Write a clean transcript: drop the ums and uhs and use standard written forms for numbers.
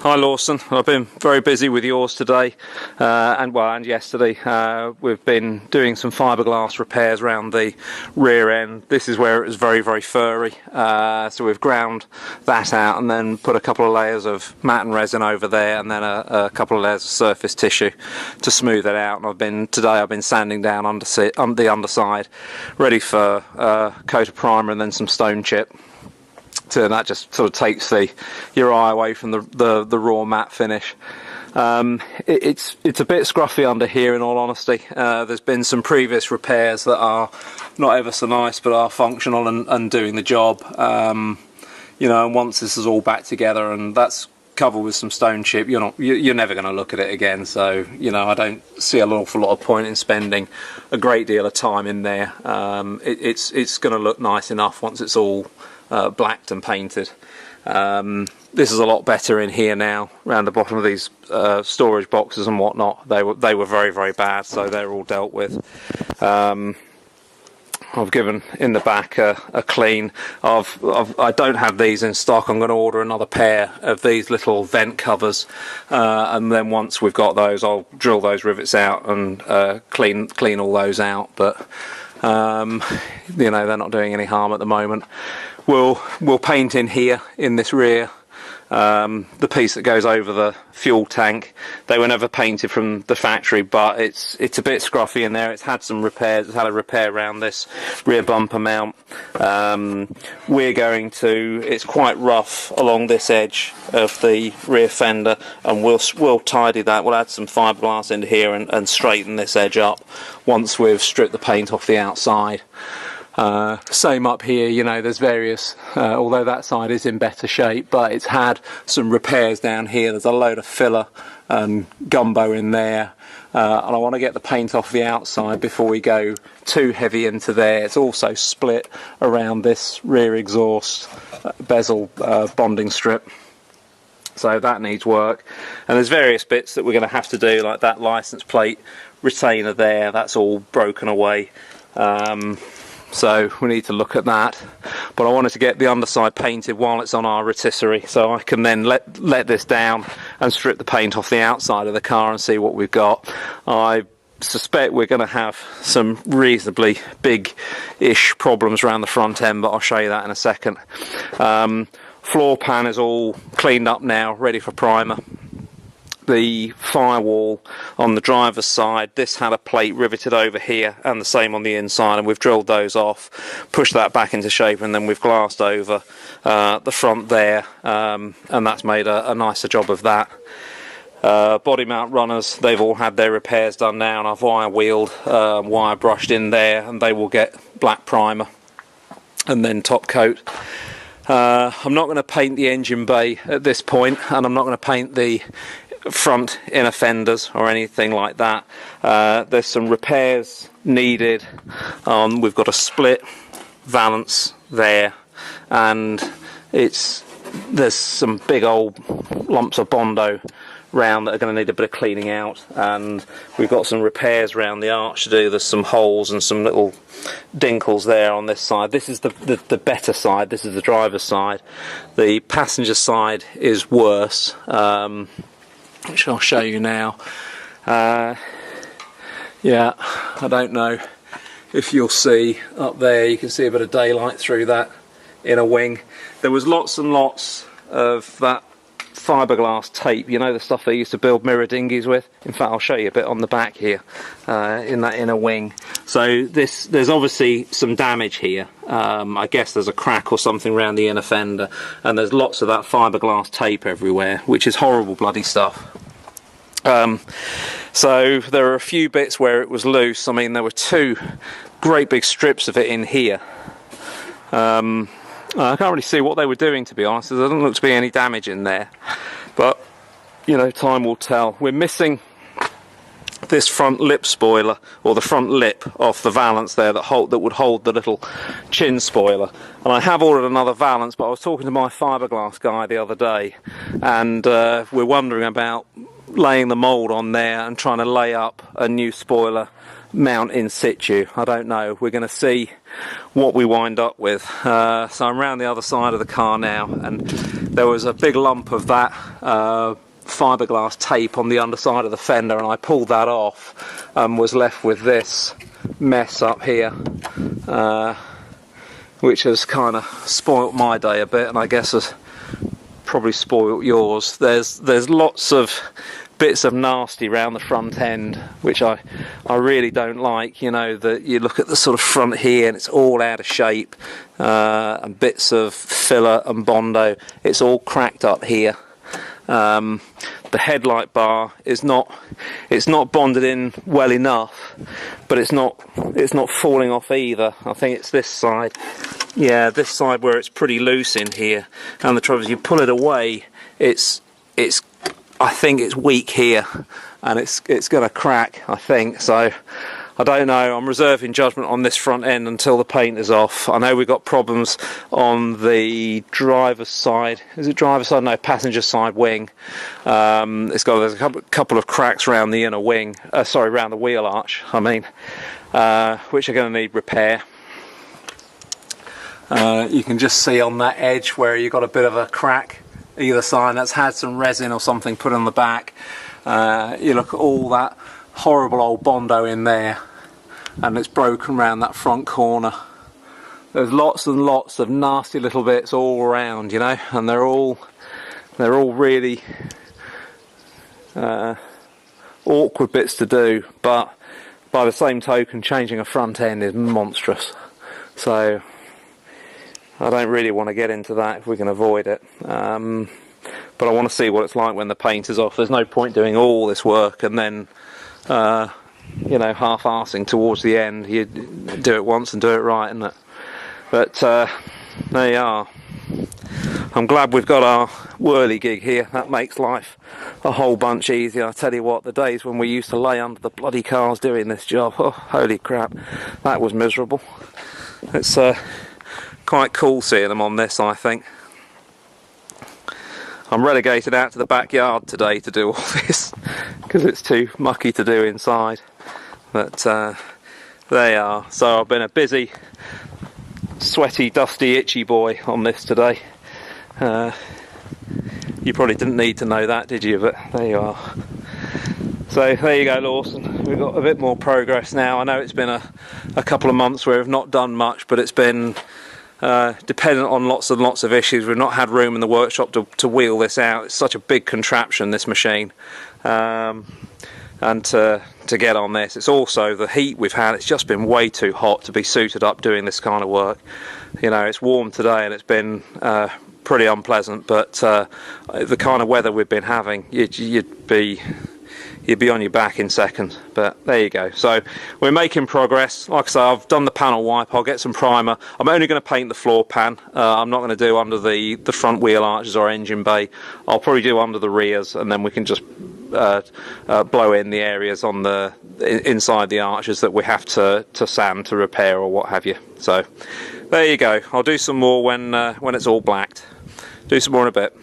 Hi Lawson, I've been very busy with yours today and yesterday. We've been doing some fiberglass repairs around the rear end. This is where it was very furry, so we've ground that out and then put a couple of layers of matte and resin over there, and then a couple of layers of surface tissue to smooth it out. And today I've been sanding down on the underside, ready for a coat of primer and then some stone chip. So that just sort of takes your eye away from the raw matte finish. It's a bit scruffy under here, in all honesty. There's been some previous repairs that are not ever so nice but are functional and doing the job. You know, and once this is all back together and that's covered with some stone chip, you're never going to look at it again. So you know, I don't see an awful lot of point in spending a great deal of time in there. It's going to look nice enough once it's all blacked and painted. This is a lot better in here now, around the bottom of these storage boxes and whatnot. They were very bad, so they're all dealt with. I've given in the back a clean. I don't have these in stock. I'm going to order another pair of these little vent covers, and then once we've got those, I'll drill those rivets out and clean all those out. But you know, they're not doing any harm at the moment. We'll paint in here, in this rear, the piece that goes over the fuel tank. They were never painted from the factory, but it's a bit scruffy in there. It's had some repairs. It's had a repair around this rear bumper mount. It's quite rough along this edge of the rear fender, and we'll tidy that. We'll add some fiberglass into here and straighten this edge up once we've stripped the paint off the outside. Same up here, you know, there's various, although that side is in better shape, but it's had some repairs down here. There's a load of filler and gumbo in there, and I want to get the paint off the outside before we go too heavy into there. It's also split around this rear exhaust bezel bonding strip, so that needs work. And there's various bits that we're going to have to do, like that license plate retainer there, that's all broken away. So we need to look at that, but I wanted to get the underside painted while it's on our rotisserie, so I can then let this down and strip the paint off the outside of the car and see what we've got. I suspect we're going to have some reasonably big-ish problems around the front end, but I'll show you that in a second. Floor pan is all cleaned up now, ready for primer. The firewall on the driver's side, this had a plate riveted over here, and the same on the inside, and we've drilled those off, pushed that back into shape, and then we've glassed over the front there, and that's made a nicer job of that. Body mount runners, they've all had their repairs done now, and I've wire wheeled, wire brushed in there, and they will get black primer and then top coat. I'm not going to paint the engine bay at this point, and I'm not going to paint the front inner fenders or anything like that. There's some repairs needed. We've got a split valance there, and there's some big old lumps of Bondo round that are going to need a bit of cleaning out, and we've got some repairs around the arch to do. There's some holes and some little dinkles there on this side. This is the better side. This is the driver's side. The passenger side is worse, which I'll show you now. Yeah, I don't know if you'll see up there, you can see a bit of daylight through that inner wing. There was lots and lots of that fiberglass tape, you know, the stuff they used to build mirror dinghies with. In fact, I'll show you a bit on the back here, in that inner wing. So there's obviously some damage here. I guess there's a crack or something around the inner fender, and there's lots of that fiberglass tape everywhere, which is horrible bloody stuff. So there are a few bits where it was loose. I mean, there were two great big strips of it in here. I can't really see what they were doing, to be honest. There doesn't look to be any damage in there, but you know, time will tell. We're missing this front lip spoiler, or the front lip off the valance there that would hold the little chin spoiler, and I have ordered another valance, but I was talking to my fiberglass guy the other day, and we're wondering about laying the mould on there and trying to lay up a new spoiler mount in situ. I don't know, we're going to see what we wind up with. So I'm around the other side of the car now, and there was a big lump of that fiberglass tape on the underside of the fender, and I pulled that off and was left with this mess up here, which has kind of spoilt my day a bit, and I guess has probably spoilt yours. There's lots of bits of nasty around the front end, which I really don't like. You know, that you look at the sort of front here and it's all out of shape, and bits of filler and Bondo, it's all cracked up here. The headlight bar is not bonded in well enough, but it's not falling off either. I think it's this side, yeah, this side where it's pretty loose in here, and the trouble is you pull it away, I think it's weak here, and it's going to crack, I think. So I don't know, I'm reserving judgment on this front end until the paint is off. I know we've got problems on the driver's side. Is it driver's side? No, passenger side wing. There's a couple of cracks around the inner wing, sorry, around the wheel arch, I mean, which are going to need repair. You can just see on that edge where you've got a bit of a crack either side. That's had some resin or something put on the back. You look at all that horrible old Bondo in there, and it's broken around that front corner. There's lots and lots of nasty little bits all around, you know, and they're all really awkward bits to do, but by the same token changing a front end is monstrous, so I don't really want to get into that if we can avoid it. But I want to see what it's like when the paint is off. There's no point doing all this work and then you know, half-arsing towards the end. You do it once and do it right, isn't it? But there you are. I'm glad we've got our whirly gig here. That makes life a whole bunch easier. I tell you what, the days when we used to lay under the bloody cars doing this job, oh holy crap, that was miserable. It's quite cool seeing them on this, I think. I'm relegated out to the backyard today to do all this because it's too mucky to do inside. But there you are. So I've been a busy, sweaty, dusty, itchy boy on this today. You probably didn't need to know that, did you? But there you are. So there you go, Lawson. We've got a bit more progress now. I know it's been a couple of months where we've not done much, but it's been dependent on lots and lots of issues. We've not had room in the workshop to wheel this out. It's such a big contraption, this machine, and to get on this. It's also the heat we've had. It's just been way too hot to be suited up doing this kind of work. You know, it's warm today and it's been pretty unpleasant, but the kind of weather we've been having, you'd be on your back in seconds. But there you go. So we're making progress. Like I say, I've done the panel wipe. I'll get some primer. I'm only going to paint the floor pan. I'm not going to do under the front wheel arches or engine bay. I'll probably do under the rears, and then we can just blow in the areas on the inside the arches that we have to sand to repair or what have you. So there you go. I'll do some more when it's all blacked. Do some more in a bit.